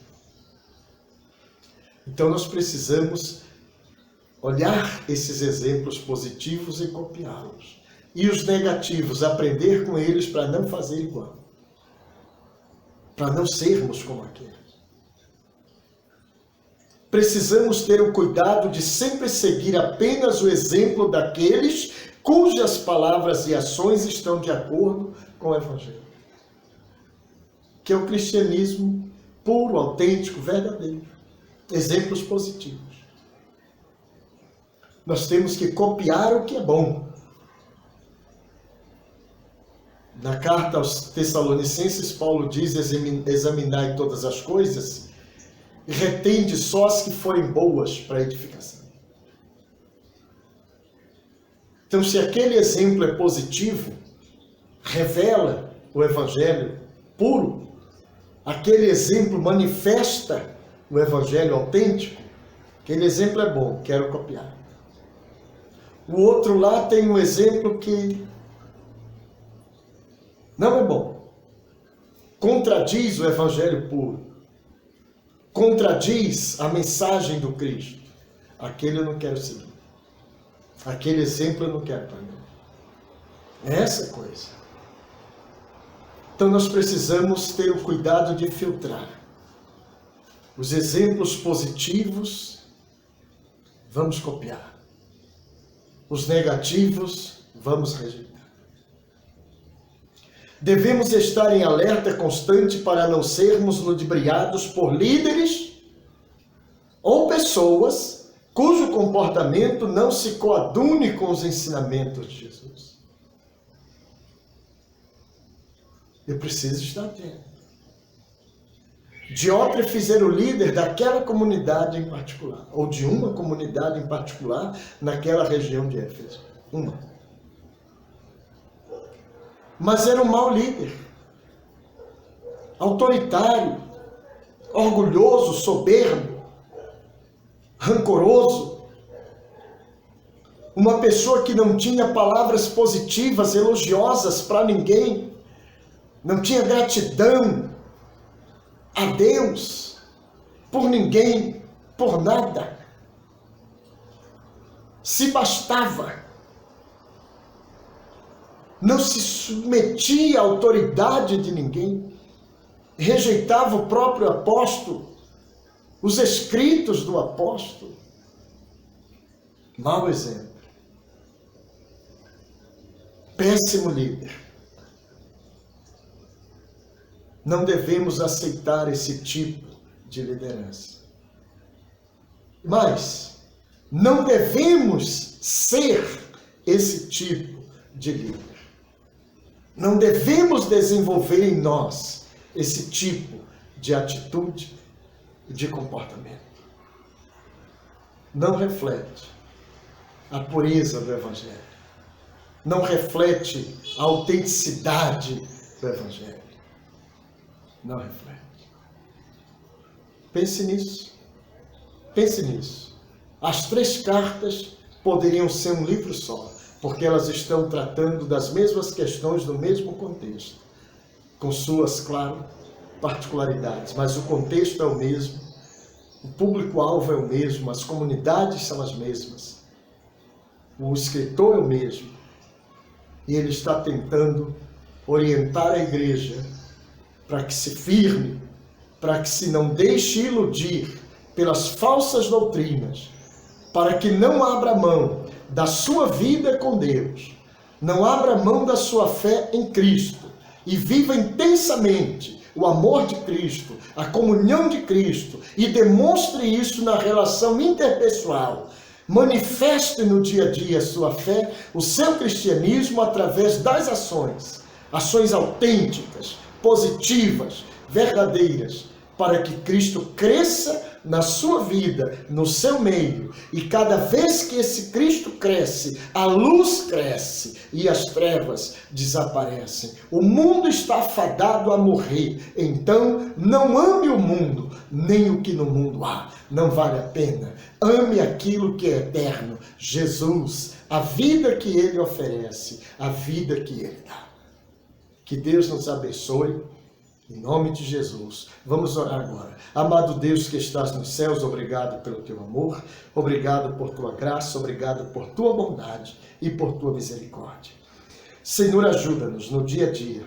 Então nós precisamos olhar esses exemplos positivos e copiá-los. E os negativos, aprender com eles para não fazer igual. Para não sermos como aqueles. Precisamos ter o cuidado de sempre seguir apenas o exemplo daqueles cujas palavras e ações estão de acordo com o Evangelho. Que é o cristianismo puro, autêntico, verdadeiro. Exemplos positivos. Nós temos que copiar o que é bom. Na carta aos Tessalonicenses, Paulo diz: examinai todas as coisas e retende só as que forem boas para edificação. Então, se aquele exemplo é positivo, revela o Evangelho puro, aquele exemplo manifesta o Evangelho autêntico, aquele exemplo é bom, quero copiar. O outro lá tem um exemplo que não é bom. Contradiz o Evangelho puro. Contradiz a mensagem do Cristo. Aquele eu não quero seguir. Aquele exemplo eu não quero para mim. É essa coisa. Então nós precisamos ter o cuidado de filtrar. Os exemplos positivos, vamos copiar. Os negativos, vamos rejeitar. Devemos estar em alerta constante para não sermos ludibriados por líderes ou pessoas cujo comportamento não se coadune com os ensinamentos de Jesus. Eu preciso estar atento. Diótrefes era o líder daquela comunidade em particular, ou de uma comunidade em particular naquela região de Éfeso. Uma. Mas era um mau líder, autoritário, orgulhoso, soberbo, rancoroso, uma pessoa que não tinha palavras positivas, elogiosas para ninguém, não tinha gratidão a Deus, por ninguém, por nada, se bastava. Não se submetia à autoridade de ninguém, rejeitava o próprio apóstolo, os escritos do apóstolo. Mau exemplo. Péssimo líder. Não devemos aceitar esse tipo de liderança. Mas não devemos ser esse tipo de líder. Não devemos desenvolver em nós esse tipo de atitude e de comportamento. Não reflete a pureza do Evangelho. Não reflete a autenticidade do Evangelho. Não reflete. Pense nisso. Pense nisso. As 3 cartas poderiam ser um livro só, porque elas estão tratando das mesmas questões no mesmo contexto, com suas, claro, particularidades, mas o contexto é o mesmo, o público-alvo é o mesmo, as comunidades são as mesmas, o escritor é o mesmo, e ele está tentando orientar a igreja para que se firme, para que se não deixe iludir pelas falsas doutrinas, para que não abra mão da sua vida com Deus, não abra mão da sua fé em Cristo e viva intensamente o amor de Cristo, a comunhão de Cristo e demonstre isso na relação interpessoal. Manifeste no dia a dia a sua fé, o seu cristianismo através das ações autênticas, positivas, verdadeiras, para que Cristo cresça na sua vida, no seu meio. E cada vez que esse Cristo cresce, a luz cresce e as trevas desaparecem. O mundo está fadado a morrer. Então, não ame o mundo, nem o que no mundo há. Não vale a pena. Ame aquilo que é eterno. Jesus, a vida que Ele oferece, a vida que Ele dá. Que Deus nos abençoe. Em nome de Jesus, vamos orar agora. Amado Deus que estás nos céus, obrigado pelo teu amor, obrigado por tua graça, obrigado por tua bondade e por tua misericórdia. Senhor, ajuda-nos no dia a dia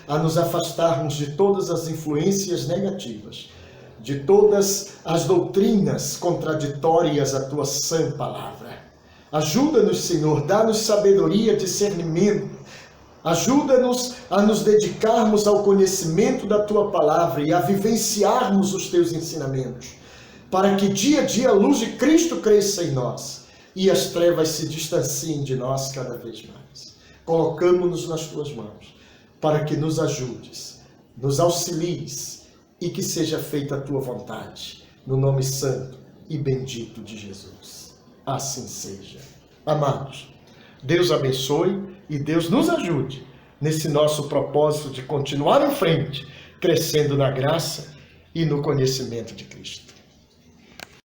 a nos afastarmos de todas as influências negativas, de todas as doutrinas contraditórias à tua sã palavra. Ajuda-nos, Senhor, dá-nos sabedoria, discernimento. Ajuda-nos a nos dedicarmos ao conhecimento da Tua Palavra e a vivenciarmos os Teus ensinamentos, para que dia a dia a luz de Cristo cresça em nós e as trevas se distanciem de nós cada vez mais. Colocamos-nos nas Tuas mãos, para que nos ajudes, nos auxilies e que seja feita a Tua vontade, no nome santo e bendito de Jesus. Assim seja. Amados, Deus abençoe e Deus nos ajude nesse nosso propósito de continuar em frente, crescendo na graça e no conhecimento de Cristo.